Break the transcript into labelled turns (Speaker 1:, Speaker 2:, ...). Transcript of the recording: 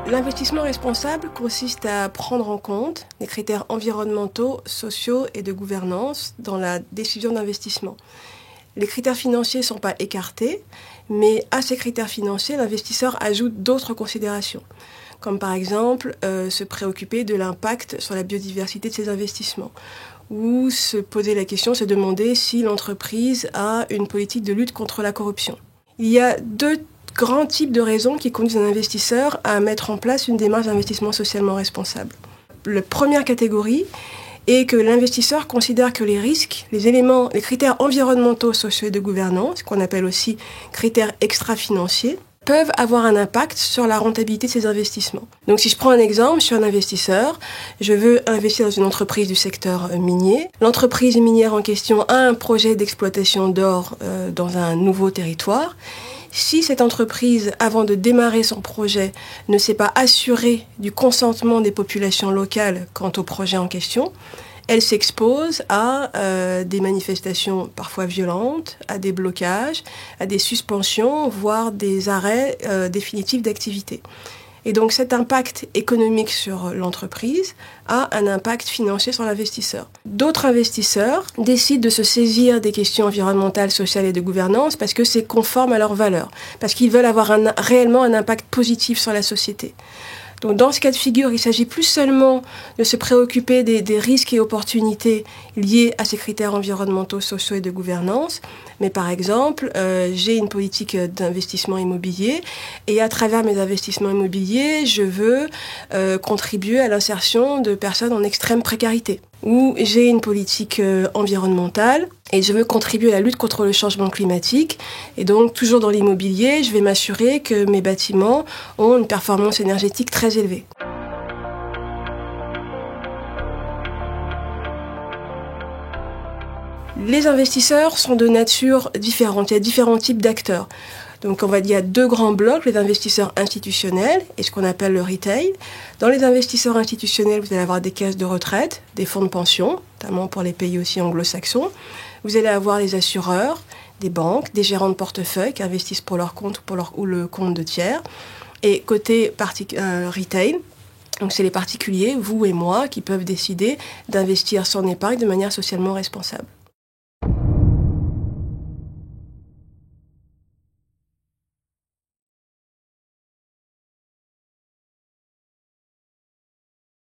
Speaker 1: L'investissement responsable consiste à prendre en compte les critères environnementaux, sociaux et de gouvernance dans la décision d'investissement. Les critères financiers ne sont pas écartés, mais à ces critères financiers, l'investisseur ajoute d'autres considérations, comme par exemple se préoccuper de l'impact sur la biodiversité de ses investissements, ou se poser la question, se demander si l'entreprise a une politique de lutte contre la corruption. Il y a deux grands types de raisons qui conduisent un investisseur à mettre en place une démarche d'investissement socialement responsable. La première catégorie est que l'investisseur considère que les risques, les critères environnementaux, sociaux et de gouvernance, qu'on appelle aussi critères extra-financiers, peuvent avoir un impact sur la rentabilité de ses investissements. Donc si je prends un exemple, je suis un investisseur, je veux investir dans une entreprise du secteur minier. L'entreprise minière en question a un projet d'exploitation d'or dans un nouveau territoire. Si cette entreprise, avant de démarrer son projet, ne s'est pas assurée du consentement des populations locales quant au projet en question, elle s'expose à des manifestations parfois violentes, à des blocages, à des suspensions, voire des arrêts définitifs d'activité. Et donc cet impact économique sur l'entreprise a un impact financier sur l'investisseur. D'autres investisseurs décident de se saisir des questions environnementales, sociales et de gouvernance parce que c'est conforme à leurs valeurs, parce qu'ils veulent avoir réellement un impact positif sur la société. Donc dans ce cas de figure, il ne s'agit plus seulement de se préoccuper des risques et opportunités liés à ces critères environnementaux, sociaux et de gouvernance, mais par exemple, j'ai une politique d'investissement immobilier et à travers mes investissements immobiliers, je veux contribuer à l'insertion de personnes en extrême précarité. Ou j'ai une politique environnementale et je veux contribuer à la lutte contre le changement climatique. Et donc, toujours dans l'immobilier, je vais m'assurer que mes bâtiments ont une performance énergétique très élevée. Les investisseurs sont de nature différente. Il y a différents types d'acteurs. Donc il y a deux grands blocs, les investisseurs institutionnels et ce qu'on appelle le retail. Dans les investisseurs institutionnels, vous allez avoir des caisses de retraite, des fonds de pension, notamment pour les pays aussi anglo-saxons. Vous allez avoir les assureurs, des banques, des gérants de portefeuille qui investissent pour leur compte ou le compte de tiers. Et côté retail, donc c'est les particuliers, vous et moi, qui peuvent décider d'investir son épargne de manière socialement responsable.